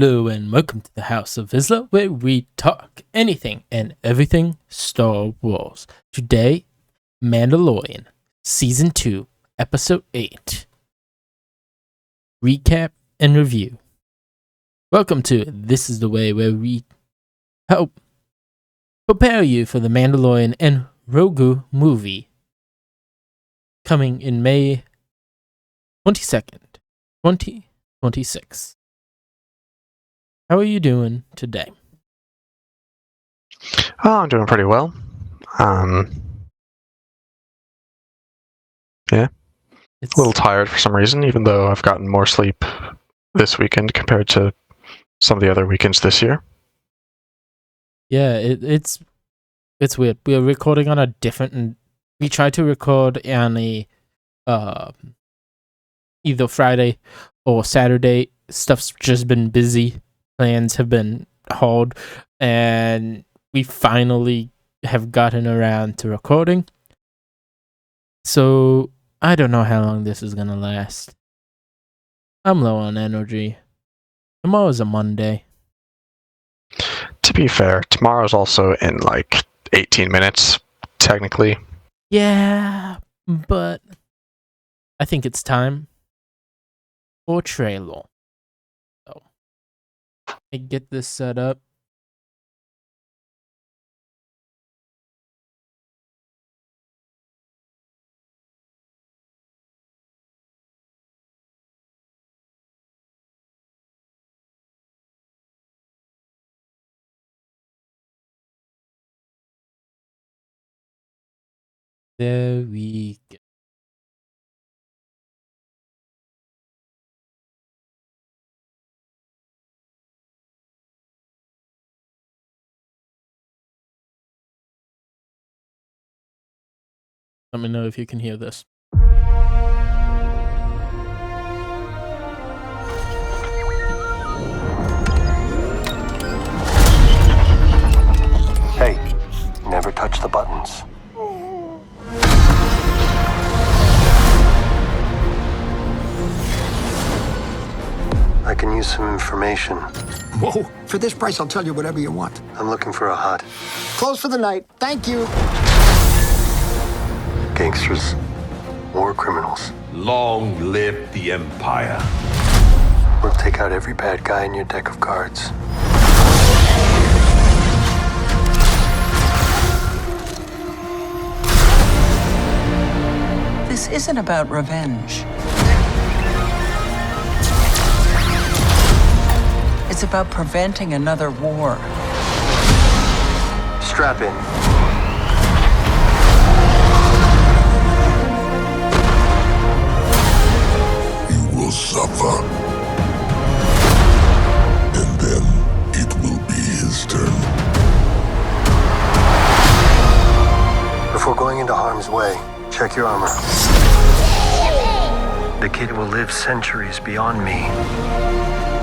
Hello and welcome to the House of Vizsla, where we talk anything and everything Star Wars. Today, Mandalorian, Season 2, Episode 8. Recap and review. Welcome to This Is the Way, where we help prepare you for the Mandalorian and Grogu movie coming in May 22nd, 2026. How are you doing today? Oh, I'm doing pretty well. It's A little tired for some reason, even though I've gotten more sleep this weekend compared to some of the other weekends this year. Yeah, it's weird. We are recording on a different. We tried to record on a either Friday or Saturday. Stuff's just been busy. Plans have been hauled, and we finally have gotten around to recording. So I don't know how long this is gonna last. I'm low on energy. Tomorrow's a Monday. To be fair, tomorrow's also in like 18 minutes, technically. Yeah, but I think it's time for trailer. So, let me get this set up. There we go. Let me know if you can hear this. Hey, never touch the buttons. I can use some information. Whoa, for this price, I'll tell you whatever you want. I'm looking for a hut. Close for the night. Thank you. Gangsters, war criminals. Long live the Empire. We'll take out every bad guy in your deck of cards. This isn't about revenge. It's about preventing another war. Strap in. You will suffer. And then it will be his turn. Before going into harm's way, check your armor. The kid will live centuries beyond me.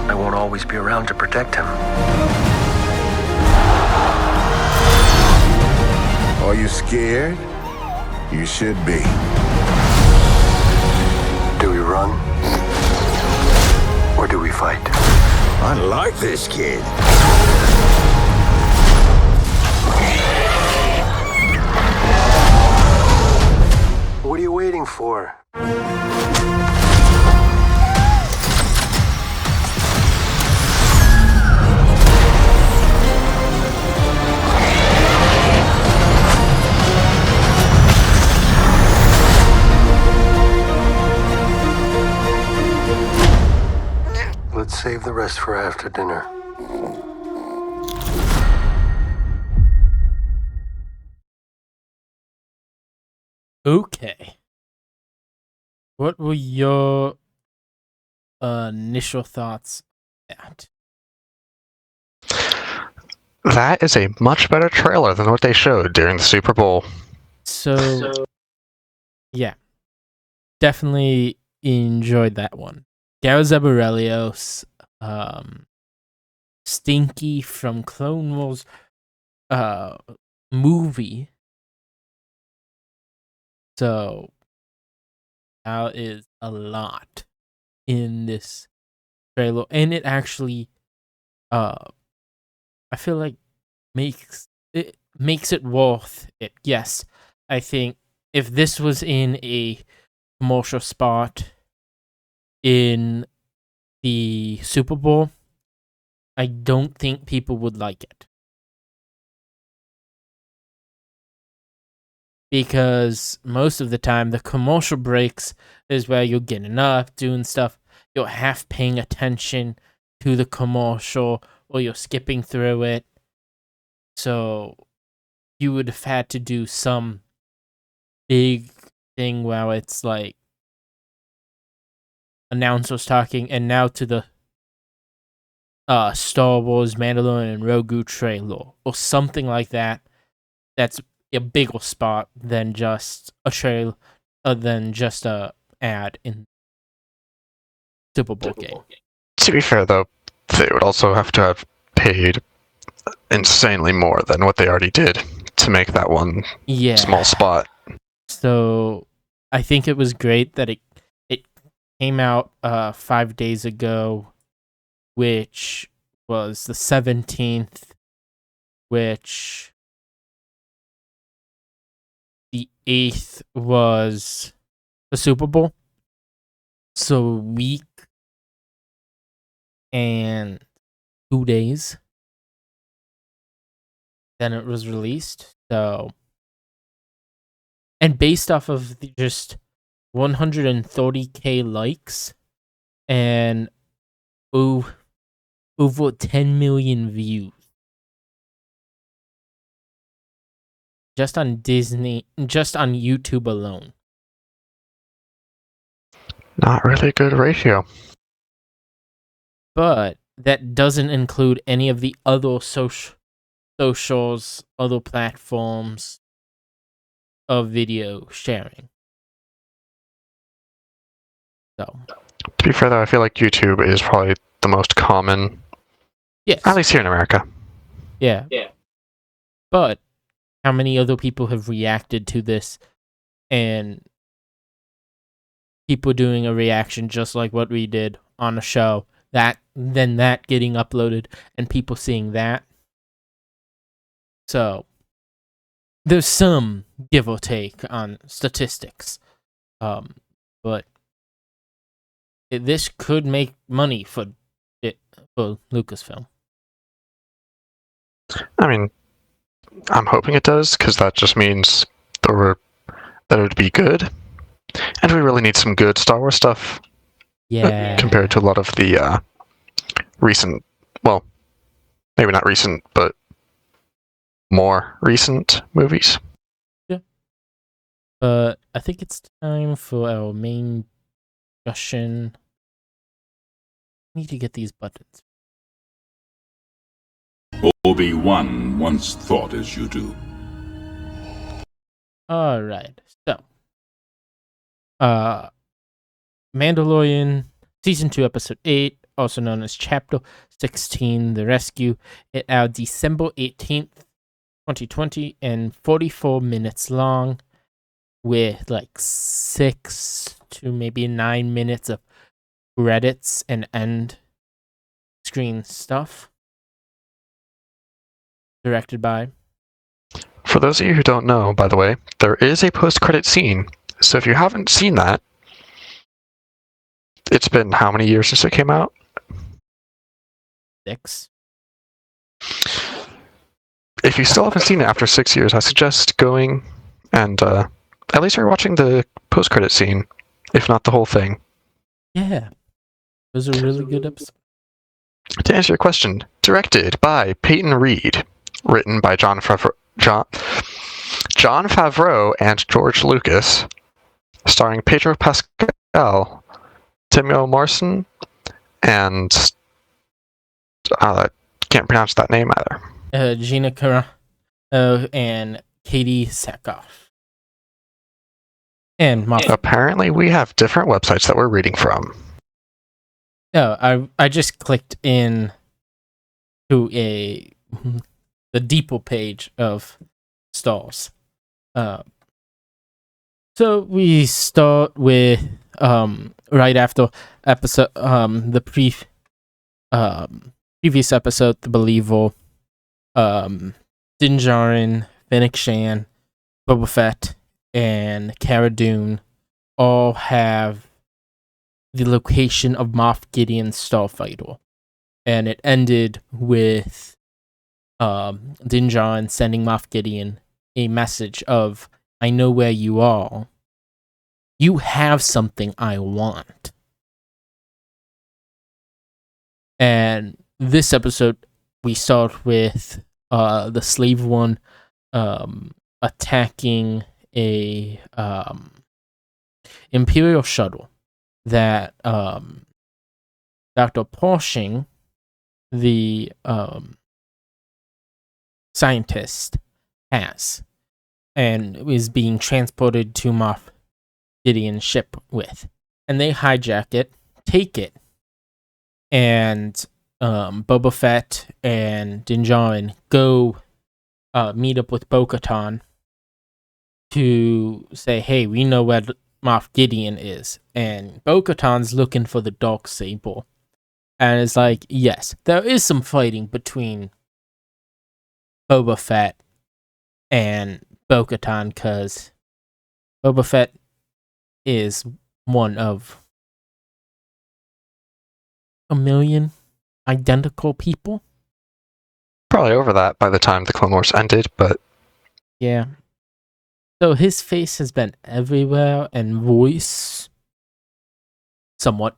I won't always be around to protect him. Are you scared? You should be. Do we run? Or do we fight? I like this kid. What are you waiting for? Let's save the rest for after dinner. Okay. What were your initial thoughts on that? That is a much better trailer than what they showed during the Super Bowl. So yeah, definitely enjoyed that one. Garzabarelios, Stinky from Clone Wars, movie. So that is a lot in this trailer, and it actually I feel like makes it worth it. Yes, I think if this was in a commercial spot in the Super Bowl, I don't think people would like it. Because most of the time, the commercial breaks is where you're getting up, doing stuff. You're half paying attention to the commercial, or you're skipping through it. So you would have had to do some big thing where it's like announcers talking, and now to the Star Wars Mandalorian and Grogu trailer, or something like that. That's a bigger spot than just a trail, than just a ad in Super Bowl game. To be fair, though, they would also have to have paid insanely more than what they already did to make that one small spot. So I think it was great that it came out 5 days ago, which was the 17th, which the 8th was the Super Bowl. So a week and 2 days. Then it was released. So, and based off of just 130K likes and over 10 million views. Just on YouTube alone. Not really a good ratio. But that doesn't include any of the other socials, other platforms of video sharing. So, to be fair, though, I feel like YouTube is probably the most common. Yes. At least here in America. Yeah. But how many other people have reacted to this, and people doing a reaction just like what we did on a show, that getting uploaded and people seeing that. So there's some give or take on statistics, but this could make money for Lucasfilm. I mean, I'm hoping it does, because that just means that it would be good, and we really need some good Star Wars stuff. Yeah. Compared to a lot of the recent, well, maybe not recent, but more recent movies. Yeah. But I think it's time for our main discussion. I need to get these buttons. Obi-Wan once thought as you do. Alright, so Mandalorian Season 2, Episode 8, also known as Chapter 16, The Rescue. It out December 18th, 2020, and 44 minutes long, with like 6 to maybe 9 minutes of credits and end screen stuff. Directed by... For those of you who don't know, by the way, there is a post-credit scene, so if you haven't seen that, it's been how many years since it came out? 6. If you still haven't seen it after 6 years, I suggest going and at least rewatching the post-credit scene, if not the whole thing. Yeah. It was a really good episode. To answer your question, directed by Peyton Reed, written by Jon Favreau and George Lucas, starring Pedro Pascal, Samuel Morrison, and can't pronounce that name either. Gina Carano and Katie Sackhoff. And Moff. Apparently, we have different websites that we're reading from. No, I just clicked in to the deeper page of stalls. So we start with right after episode the previous episode, the Believer, Din Djarin, Fennec Shan, Boba Fett, and Cara Dune all have the location of Moff Gideon's starfighter. And it ended with Din Djarin sending Moff Gideon a message of, I know where you are. You have something I want. And this episode, we start with the Slave One attacking a Imperial shuttle that Dr. Pershing, the scientist, has and is being transported to Moff Gideon's ship with. And they hijack it, take it, and Boba Fett and Din Djarin go meet up with Bo-Katan to say, hey, we know where Moff Gideon is. And Bo-Katan's looking for the Darksaber. And it's like, yes, there is some fighting between Boba Fett and Bo-Katan, because Boba Fett is one of a million identical people. Probably over that by the time the Clone Wars ended, but yeah. So his face has been everywhere, and voice somewhat.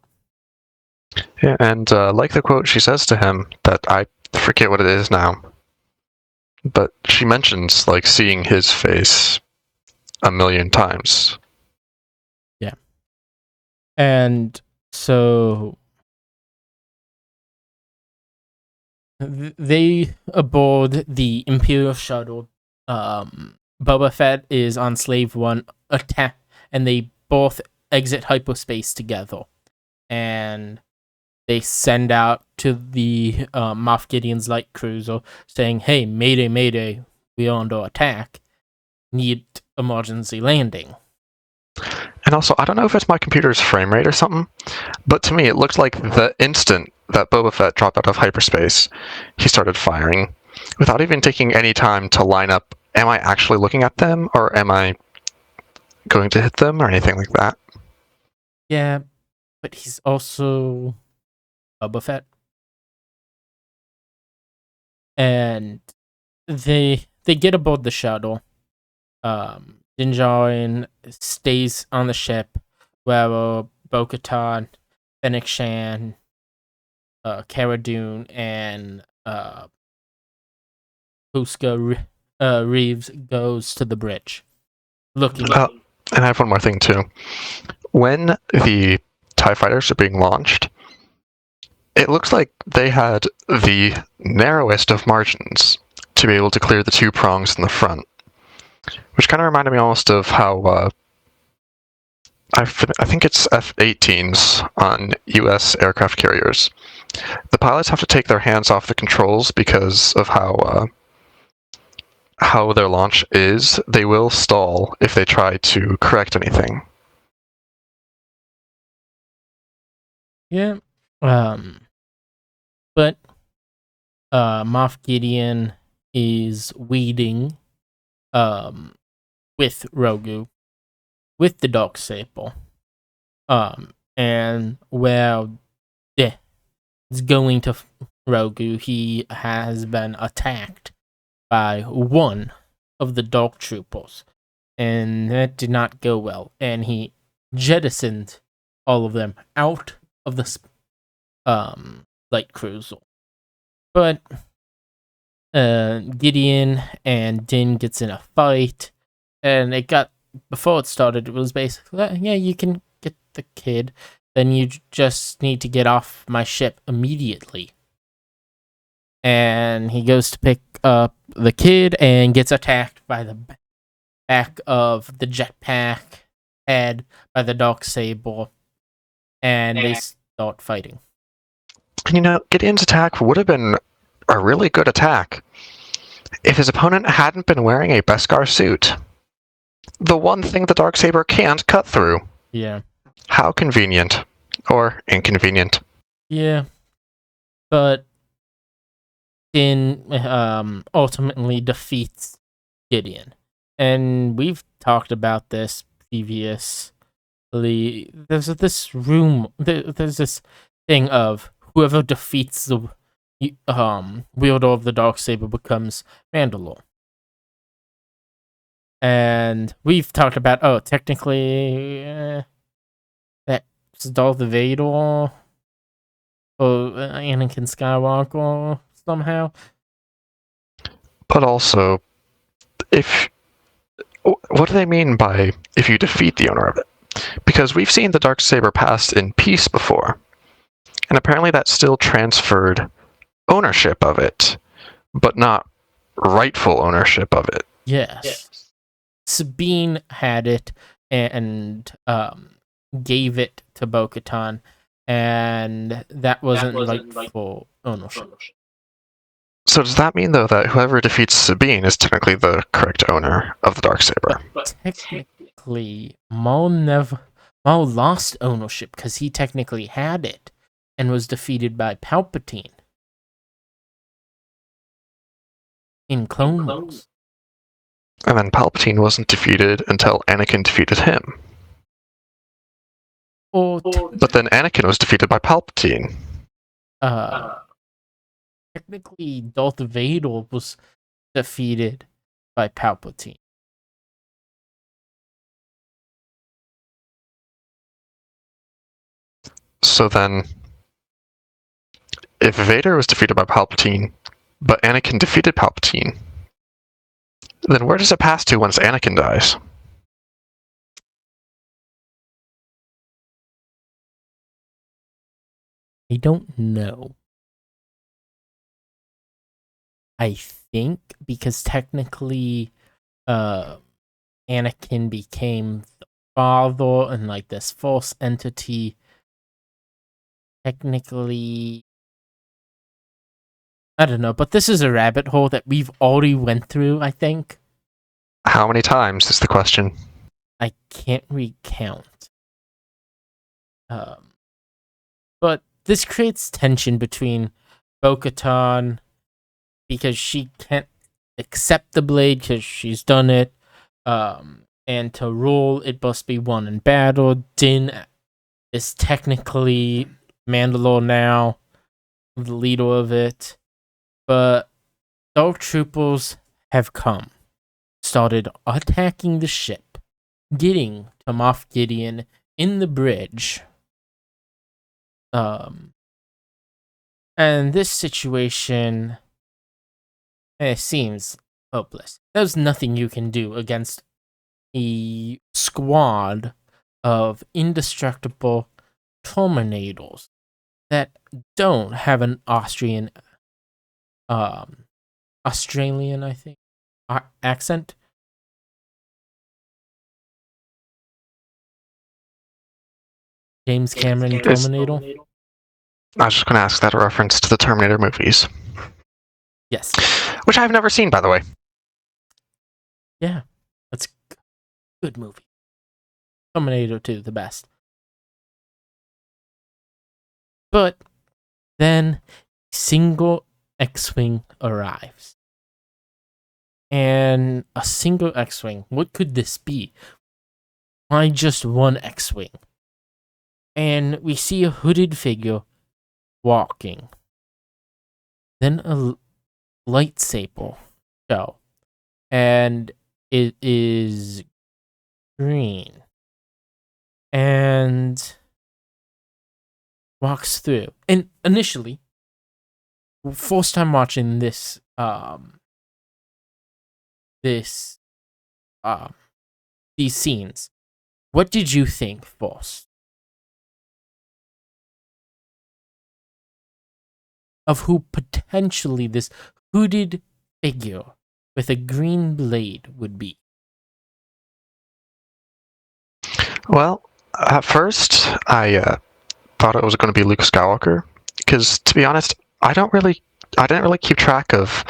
yeah, and like the quote she says to him, that I forget what it is now, but she mentions like seeing his face a million times. Yeah. And so they aboard the Imperial shuttle. Boba Fett is on Slave One attack, and they both exit hyperspace together. And they send out to the Moff Gideon's light cruiser saying, hey, mayday, mayday, we are under attack. Need emergency landing. And also, I don't know if it's my computer's frame rate or something, but to me it looked like the instant that Boba Fett dropped out of hyperspace, he started firing without even taking any time to line up, am I actually looking at them, or am I going to hit them, or anything like that. Yeah, but he's also Boba Fett. And they get aboard the shuttle. Din Djarin stays on the ship, where Bo-Katan, Fennec Shan, Cara Dune, and Huska Reeves goes to the bridge. Looking. And I have one more thing too. When the TIE fighters are being launched, it looks like they had the narrowest of margins to be able to clear the two prongs in the front, which kind of reminded me almost of how I think it's F-18s on U.S. aircraft carriers. The pilots have to take their hands off the controls because of how their launch is. They will stall if they try to correct anything. Yeah. But Moff Gideon is waiting with Grogu with the Darksaber. And while it's going to Grogu, he has been attacked by one of the Dark Troopers, and that did not go well, and he jettisoned all of them out of the light cruiser. But Gideon and Din gets in a fight, and before it started, it was basically, yeah, you can get the kid, then you just need to get off my ship immediately. And he goes to pick up the kid and gets attacked by the back of the jetpack head by the Darksaber, and they start fighting. Gideon's attack would have been a really good attack if his opponent hadn't been wearing a Beskar suit. The one thing the Darksaber can't cut through. Yeah. How convenient. Or inconvenient. Yeah. But Din ultimately defeats Gideon. And we've talked about this previously. There's this there's this thing of whoever defeats the wielder of the Darksaber becomes Mandalore. And we've talked about, technically, that's Darth Vader or Anakin Skywalker somehow. But also, what do they mean by if you defeat the owner of it? Because we've seen the Darksaber passed in peace before, and apparently that still transferred ownership of it, but not rightful ownership of it. Yes. Sabine had it and gave it to Bo-Katan, and that wasn't rightful ownership. So does that mean, though, that whoever defeats Sabine is technically the correct owner of the Darksaber? Technically, Maul lost ownership because he technically had it and was defeated by Palpatine in Clone Wars. And then Palpatine wasn't defeated until Anakin defeated him. But then Anakin was defeated by Palpatine. Technically, Darth Vader was defeated by Palpatine. So then, if Vader was defeated by Palpatine, but Anakin defeated Palpatine, then where does it pass to once Anakin dies? I don't know. I think because technically Anakin became the father and like this false entity. Technically, I don't know, but this is a rabbit hole that we've already went through, I think. How many times is the question? I can't recount. But this creates tension between Bo-Katan because she can't accept the blade because she's done it. And to rule, it must be won in battle. Din is technically Mandalore now, the leader of it. But Dark Troopers have started attacking the ship, getting to Moff Gideon in the bridge. And this situation seems hopeless. There's nothing you can do against a squad of indestructible Terminators that don't have an Australian, I think, accent. James Cameron Terminator. I was just going to ask that a reference to the Terminator movies. Yes. Which I've never seen, by the way. Yeah, that's a good movie. Terminator 2, the best. But then a single X-Wing arrives. And a single X-Wing, what could this be? Why just one X-Wing? And we see a hooded figure walking. Then a lightsaber show. And it is green. And walks through. And initially, first time watching these scenes, what did you think first? Of who potentially this hooded figure with a green blade would be? Well, at first, I thought it was going to be Luke Skywalker, because to be honest, I didn't really keep track of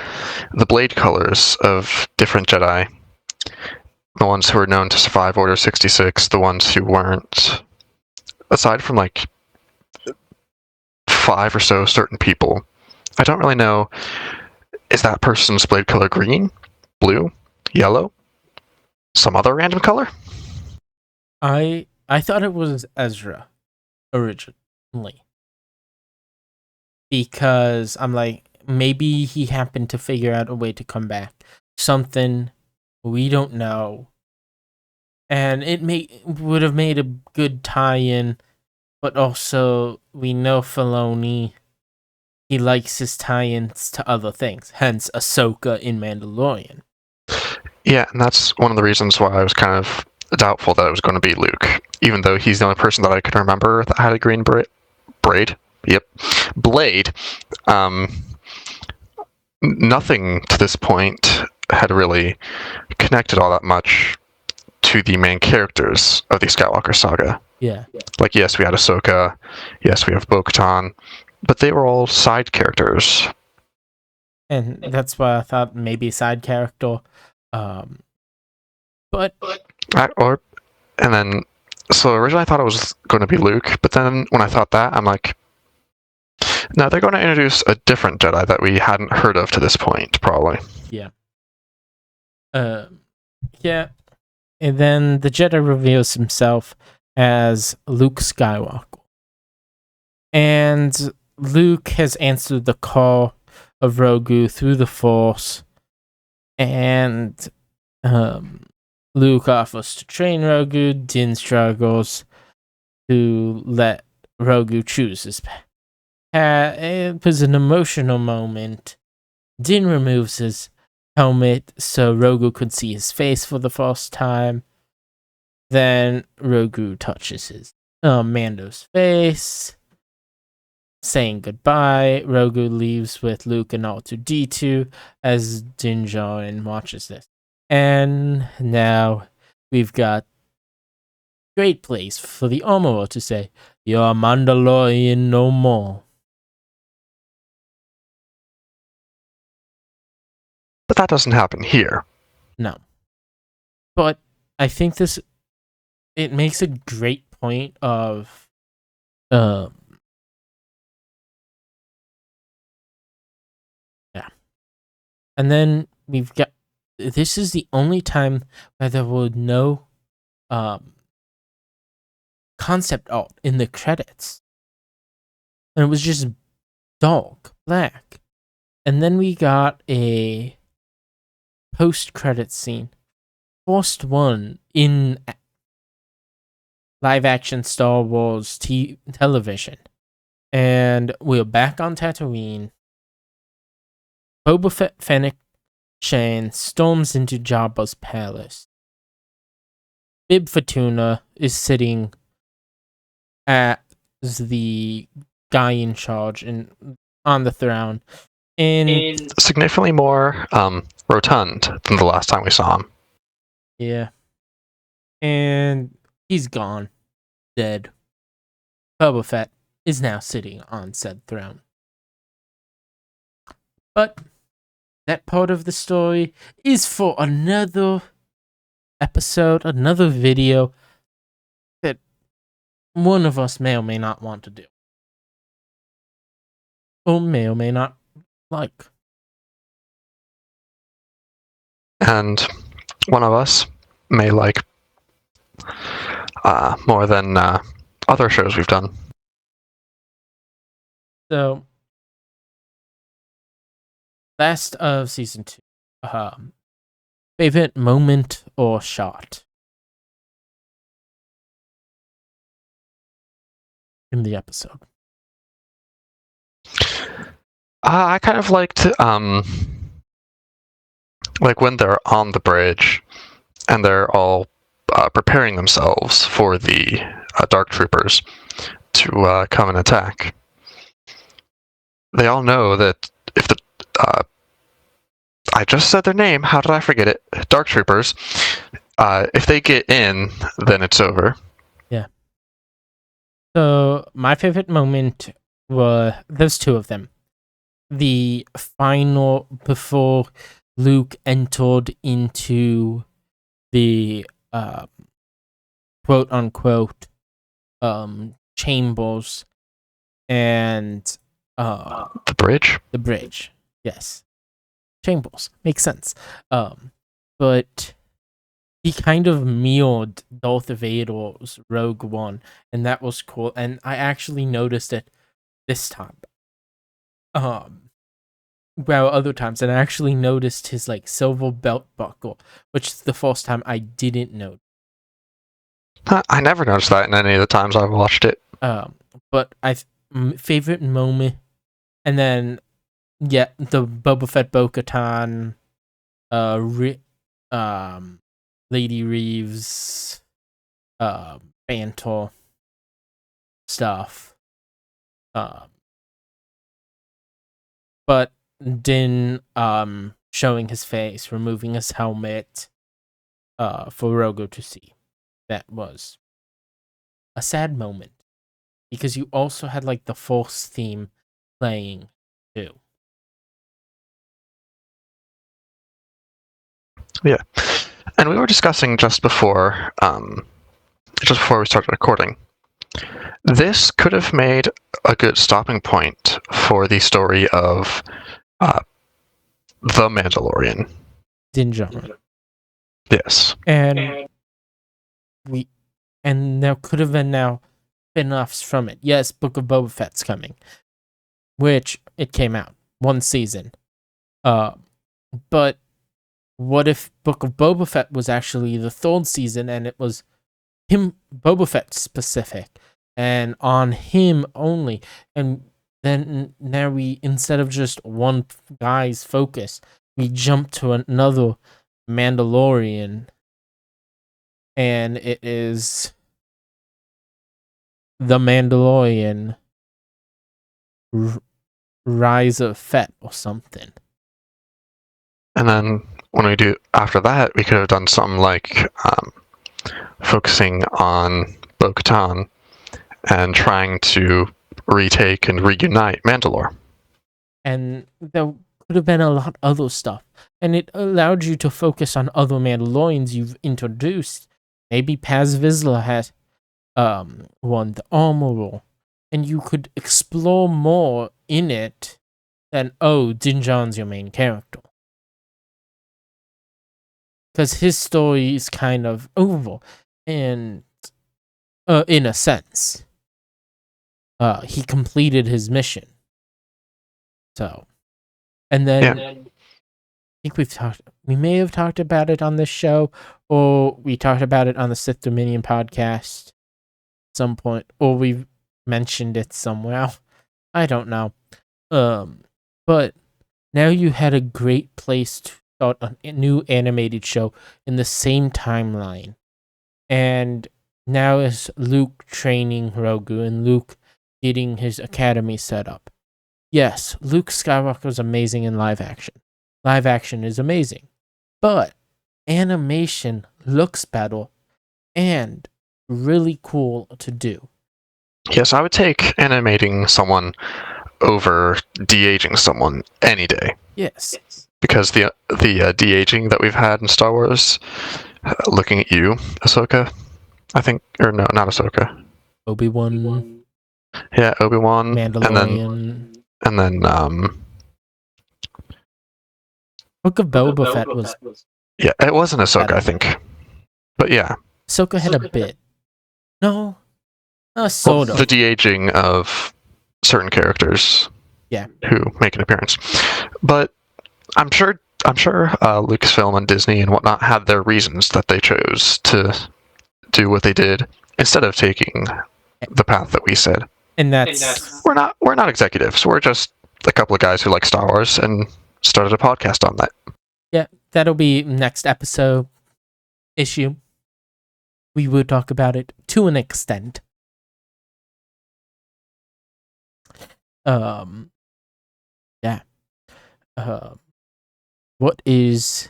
the blade colors of different Jedi. The ones who were known to survive Order 66, the ones who weren't. Aside from like 5 or so certain people, I don't really know is that person's blade color green, blue, yellow, some other random color? I thought it was Ezra originally, because I'm like, maybe he happened to figure out a way to come back. Something we don't know. And it would have made a good tie-in, but also we know Filoni, he likes his tie-ins to other things, hence Ahsoka in Mandalorian. Yeah, and that's one of the reasons why I was kind of doubtful that it was going to be Luke, even though he's the only person that I could remember that had a green braid. Yep, blade. Nothing to this point had really connected all that much to the main characters of the Skywalker saga. Yeah. Like, yes, we had Ahsoka, yes, we have Bo-Katan, but they were all side characters. And that's why I thought maybe side character. But so originally I thought it was going to be Luke, but then when I thought that, I'm like, no, they're going to introduce a different Jedi that we hadn't heard of to this point, probably. Yeah. Yeah. And then the Jedi reveals himself as Luke Skywalker. And Luke has answered the call of Grogu through the Force. And Luke offers to train Grogu. Din struggles to let Grogu choose his path. It was an emotional moment. Din removes his helmet so Grogu could see his face for the first time. Then Grogu touches his Mando's face, saying goodbye. Grogu leaves with Luke and R2-D2 as Din Djarin watches this. And now we've got great place for the Armorer to say, "You're a Mandalorian no more." But that doesn't happen here. No. But I think it makes a great point of yeah. And then we've got, this is the only time where there were no concept art in the credits. And it was just dark, black. And then we got a post-credits scene. First one in live-action Star Wars television. And we're back on Tatooine. Boba Fett, Fennec Shane storms into Jabba's palace. Bib Fortuna is sitting as the guy in charge and on the throne. And significantly more rotund than the last time we saw him. Yeah. And he's gone. Dead. Boba Fett is now sitting on said throne. But that part of the story is for another episode, another video that one of us may or may not want to do. Or may or may not like. And one of us may like more than other shows we've done. So, last of season 2. Favorite moment or shot in the episode? I kind of liked like when they're on the bridge and they're all preparing themselves for the Dark Troopers to come and attack. They all know that if the I just said their name, how did I forget it? Dark Troopers. If they get in, then it's over. Yeah. So my favorite moment there's two of them. The final, before Luke entered into the quote unquote chambers and the bridge. The bridge, yes. Shambles. Makes sense. But he kind of mealed Darth Vader's Rogue One, and that was cool. And I actually noticed it this time. Well, other times, and I actually noticed his like silver belt buckle, which is the first time I didn't know. I never noticed that in any of the times I've watched it. But favorite moment, and then the Boba Fett Bo-Katan, Lady Reeves, banter stuff. But Din showing his face, removing his helmet, for Grogu to see. That was a sad moment. Because you also had like the Force theme playing too. Yeah. And we were discussing just before we started recording. This could have made a good stopping point for the story of the Mandalorian. Din Djarin. Yes. And there could have been now spin-offs from it. Yes, Book of Boba Fett's coming. Which it came out. One season. But what if Book of Boba Fett was actually the third season and it was him, Boba Fett specific, and on him only, and then now we, instead of just one guy's focus, we jump to another Mandalorian, and it is the Mandalorian Rise of Fett or something. And then when we do after that, we could have done something like focusing on Bo-Katan and trying to retake and reunite Mandalore. And there could have been a lot of other stuff. And it allowed you to focus on other Mandalorians you've introduced. Maybe Paz Vizsla had won the armorer. And you could explore more in it than, Din Djarin's your main character. Because his story is kind of over. And in a sense. He completed his mission. So, and then I think we may have talked about it on this show, or we talked about it on the Sith Dominion podcast at some point, or we mentioned it somewhere. I don't know. But now you had a great place to start a new animated show in the same timeline. And now is Luke training Grogu and Luke getting his academy set up. Yes, Luke Skywalker is amazing in live action. Live action is amazing. But animation looks better and really cool to do. Yes, I would take animating someone over de-aging someone any day. Yes. Because the de-aging that we've had in Star Wars, looking at you, Ahsoka, I think, or no, not Ahsoka. Obi-Wan. Yeah, Obi-Wan. Mandalorian. And then Book of Boba Fett was... Yeah, it wasn't Ahsoka, I think. But yeah. Ahsoka had a bit. No. Sort of. The de-aging of certain characters. Yeah. Who make an appearance. But I'm sure Lucasfilm and Disney and whatnot had their reasons that they chose to do what they did instead of taking the path that we said. And that's... We're not executives. We're just a couple of guys who like Star Wars and started a podcast on that. Yeah, that'll be next episode issue. We will talk about it to an extent. Yeah. What is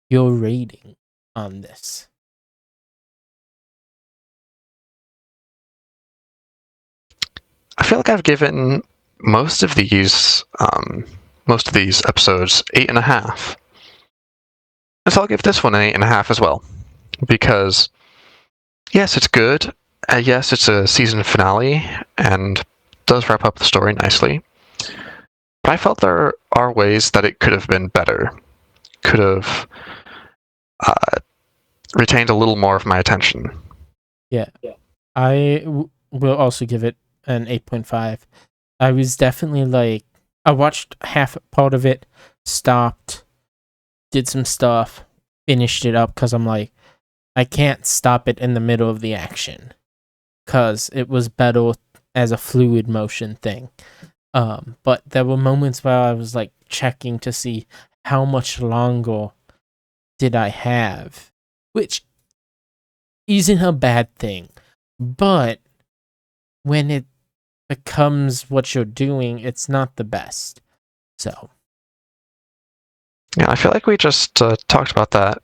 your rating on this? I feel like I've given most of these episodes 8.5. So I'll give this one an 8.5 as well. Because, yes, it's good. Yes, it's a season finale and does wrap up the story nicely. I felt there are ways that it could have been better. Could have retained a little more of my attention. Yeah. Will also give it an 8.5. I was definitely like, I watched half part of it, stopped, did some stuff, finished it up because I'm like, I can't stop it in the middle of the action because it was better as a fluid motion thing. But there were moments where I was like checking to see how much longer did I have, which isn't a bad thing. But when it becomes what you're doing, it's not the best. So. Yeah, I feel like we just talked about that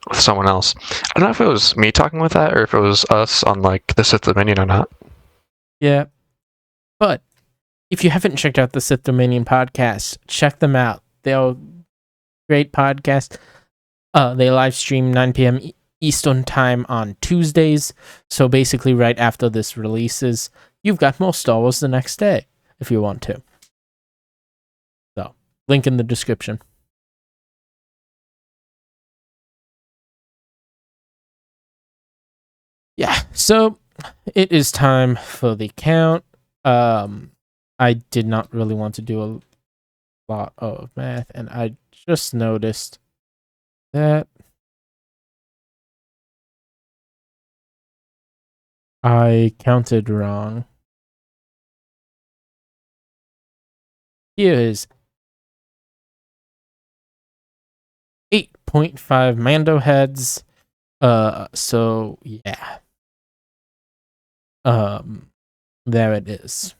with someone else. I don't know if it was me talking with that or if it was us on like the Sith Dominion or not. Yeah. But if you haven't checked out the Sith Dominion podcast, check them out. They're a great podcast. They live stream 9 p.m. Eastern time on Tuesdays. So basically right after this releases, you've got more Star Wars the next day if you want to. So, link in the description. Yeah, so it is time for the count. I did not really want to do a lot of math, and I just noticed that I counted wrong. Here is 8.5 Mando heads. So yeah. There it is.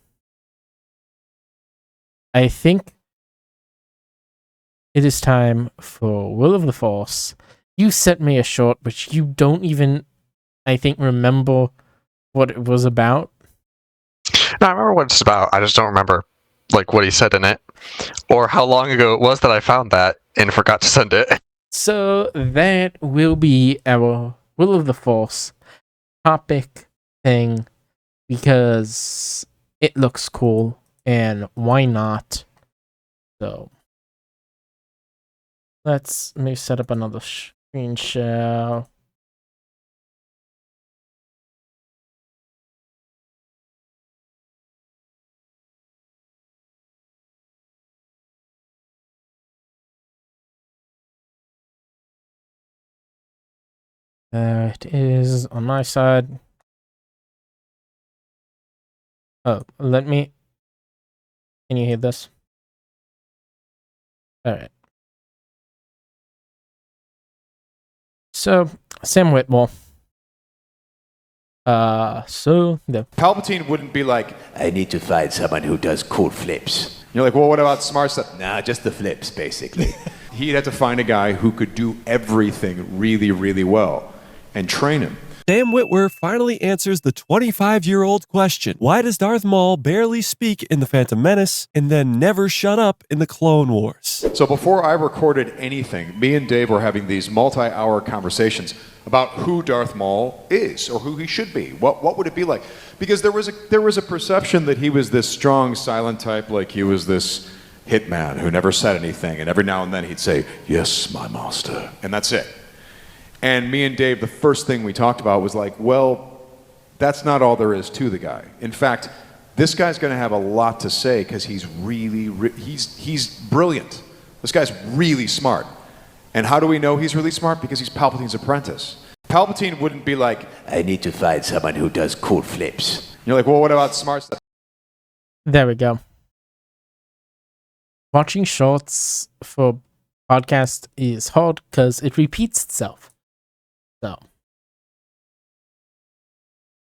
I think it is time for Will of the Force. You sent me a short, which you don't even, I think, remember what it was about. No, I remember what it's about. I just don't remember like what he said in it, or how long ago it was that I found that and forgot to send it. So that will be our Will of the Force topic thing because it looks cool and why not? So let me set up another screen share. There it is on my side. Oh, can you hear this? Alright. So, Sam Whitmore. Palpatine wouldn't be like, I need to find someone who does cool flips. You're like, well, what about smart stuff? Nah, just the flips, basically. He'd have to find a guy who could do everything really, really well and train him. Sam Witwer finally answers the 25-year-old question. Why does Darth Maul barely speak in The Phantom Menace and then never shut up in the Clone Wars? So before I recorded anything, me and Dave were having these multi-hour conversations about who Darth Maul is or who he should be. What would it be like? Because there was a perception that he was this strong, silent type, like he was this hitman who never said anything, and every now and then he'd say, "Yes, my master," and that's it. And me and Dave, the first thing we talked about was like, well, that's not all there is to the guy. In fact, this guy's going to have a lot to say because he's he's brilliant. This guy's really smart. And how do we know he's really smart? Because he's Palpatine's apprentice. Palpatine wouldn't be like, I need to find someone who does cool flips. You're like, well, what about smart stuff? There we go. Watching shorts for podcast is hard because it repeats itself. So.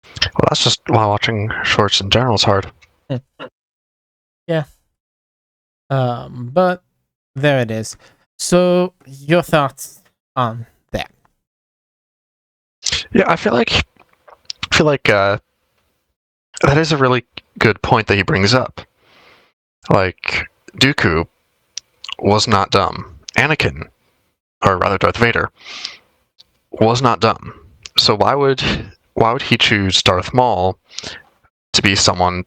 Well, that's just why watching shorts in general is hard. Yeah. But there it is. So, your thoughts on that? Yeah, I feel like that is a really good point that he brings up. Like, Dooku was not dumb. Anakin, or rather Darth Vader, was not dumb. So why would he choose Darth Maul to be someone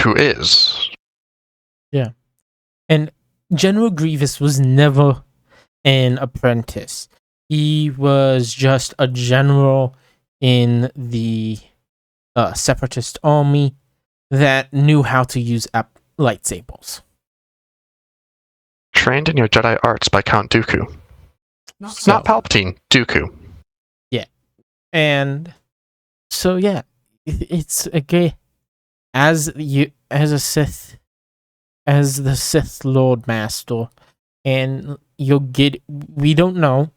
who is? Yeah. And General Grievous was never an apprentice. He was just a general in the Separatist army that knew how to use lightsabers. Trained in your Jedi arts by Count Dooku. Not Palpatine, Dooku. Yeah. And so, yeah, it's okay. As the Sith Lord Master, and we don't know,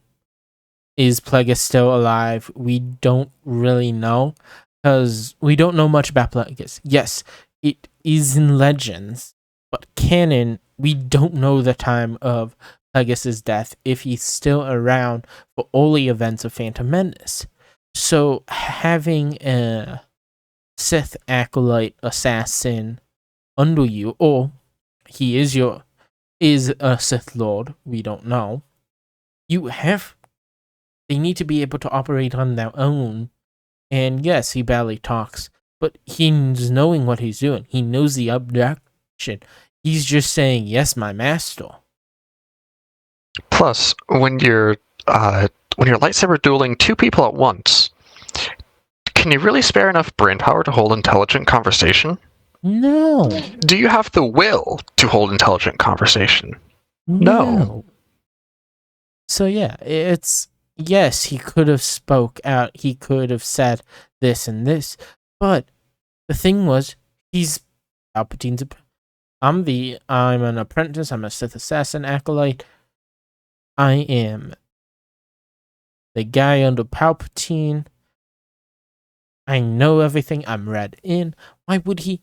is Plagueis still alive? We don't really know, because we don't know much about Plagueis. Yes, it is in Legends, but canon, we don't know the time of Plagueis' death, if he's still around for all the events of Phantom Menace. So having a Sith acolyte assassin under you, or he is a Sith Lord, we don't know. They need to be able to operate on their own. And yes, he barely talks, but he's knowing what he's doing. He knows the abduction. He's just saying, "Yes, my master." Plus, when you're lightsaber dueling two people at once, can you really spare enough brain power to hold intelligent conversation? No. Do you have the will to hold intelligent conversation? No. So yeah, yes, he could have spoke out. He could have said this and this, but the thing was, he's Palpatine's. I'm an apprentice. I'm a Sith assassin acolyte. I am the guy under Palpatine. I know everything. I'm read in. Why would he?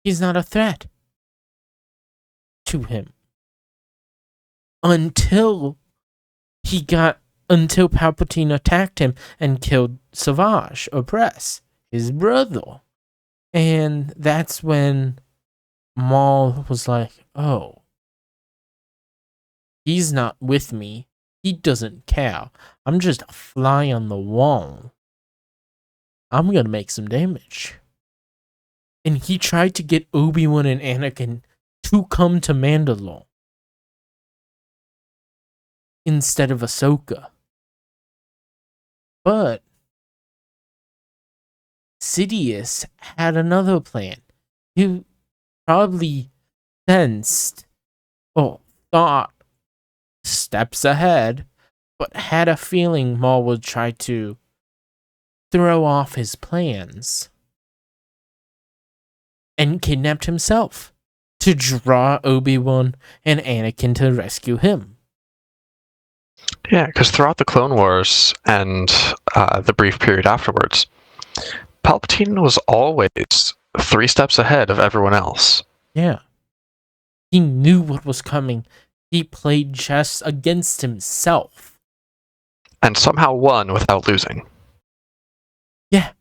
He's not a threat to him. Until Palpatine attacked him and killed Savage, or Press, his brother. And that's when Maul was like, "Oh, he's not with me. He doesn't care. I'm just a fly on the wall. I'm gonna make some damage." And he tried to get Obi-Wan and Anakin to come to Mandalore instead of Ahsoka. But Sidious had another plan. He probably sensed or thought steps ahead, but had a feeling Maul would try to throw off his plans and kidnapped himself to draw Obi-Wan and Anakin to rescue him. Yeah, because throughout the Clone Wars and the brief period afterwards, Palpatine was always 3 steps ahead of everyone else. Yeah. He knew what was coming. He played chess against himself. And somehow won without losing. Yeah.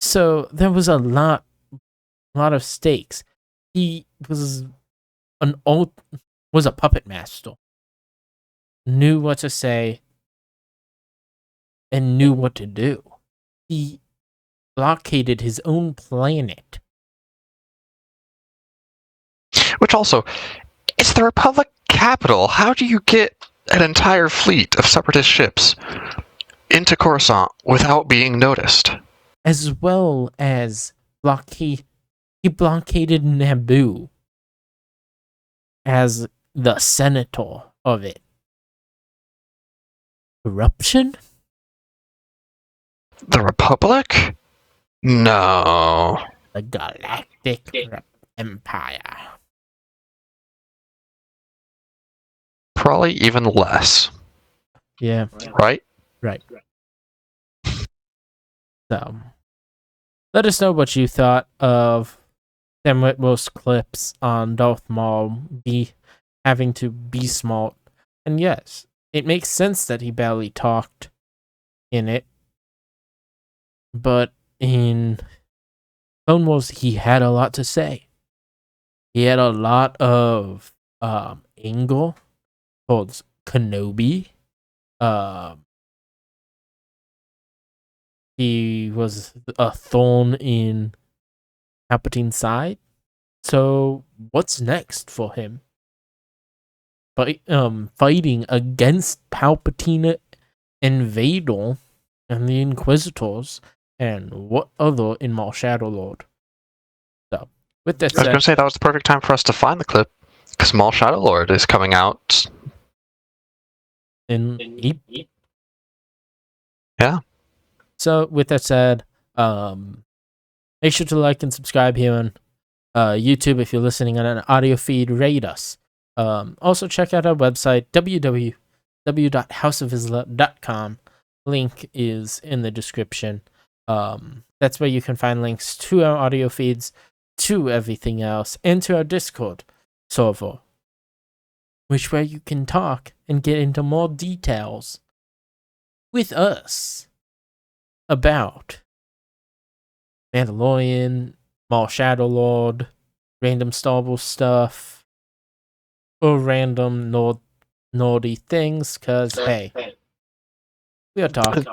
So there was a lot of stakes. He was a puppet master. Knew what to say and knew what to do. He blockaded his own planet. Which also, it's the Republic capital. How do you get an entire fleet of separatist ships into Coruscant without being noticed? As well as he blockaded Naboo as the senator of it. Corruption? The Republic? No. The Galactic Empire. Probably even less. Yeah. Right? Right. So, let us know what you thought of Sam Witwer's clips on Darth Maul having to be smart. And yes, it makes sense that he barely talked in it. But in Clone Wars, he had a lot to say. He had a lot of anger towards Kenobi. He was a thorn in Palpatine's side. So what's next for him? Fighting against Palpatine and Vader and the Inquisitors and what other in Maul Shadow Lord. So with that I was said, going to say that was the perfect time for us to find the clip, because Maul Shadow Lord is coming out. Yeah. So with that said, make sure to like and subscribe here on YouTube if you're listening on an audio feed. Rate us. Also check out our website www.houseofvizsla.com. Link is in the description. That's where you can find links to our audio feeds, to everything else, and to our Discord server, which where you can talk and get into more details with us about Mandalorian, Maul Shadow Lord, random Star Wars stuff, or random naughty things, because, hey, we are talking.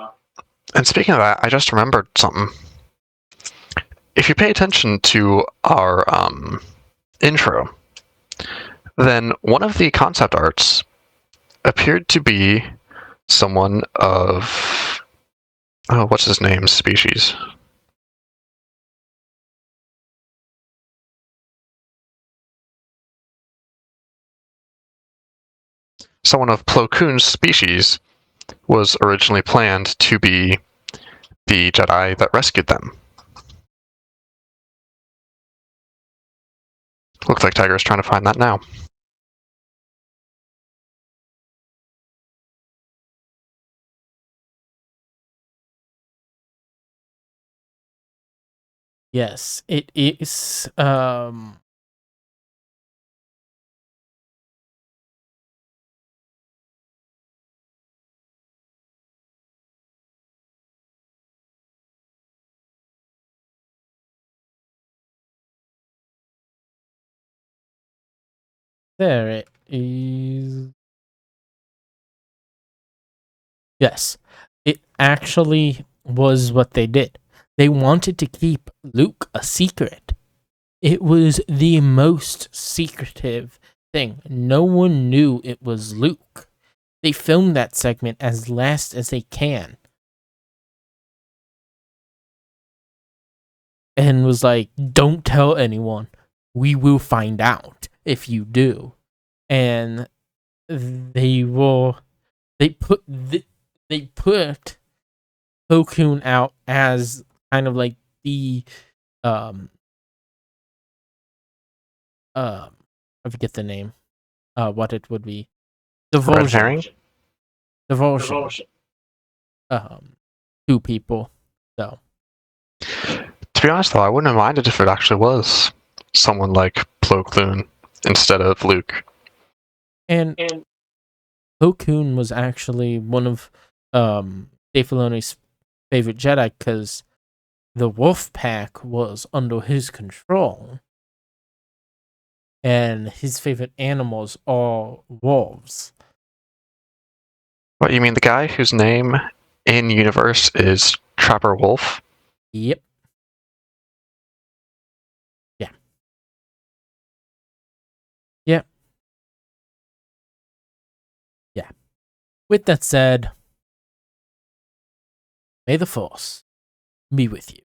And speaking of that, I just remembered something. If you pay attention to our intro, then one of the concept arts appeared to be someone of... Oh, what's his name? Species. Someone of Plo Koon's species was originally planned to be the Jedi that rescued them. Looks like Tiger's trying to find that now. Yes, it is. There it is. Yes, it actually was what they did. They wanted to keep Luke a secret. It was the most secretive thing. No one knew it was Luke. They filmed that segment as last as they can. And was like, don't tell anyone. We will find out if you do. And they put Plo Koon out as kind of like the I forget the name. What it would be. Red herring? Devotion. Two people. So. To be honest, though, I wouldn't have minded if it actually was someone like Plo Koon instead of Luke. And Plo Koon was actually one of Dave Filoni's favorite Jedi because the Wolf Pack was under his control. And his favorite animals are wolves. What, you mean the guy whose name in universe is Trapper Wolf? Yep. Yeah. Yep. Yeah. With that said, may the Force be with you.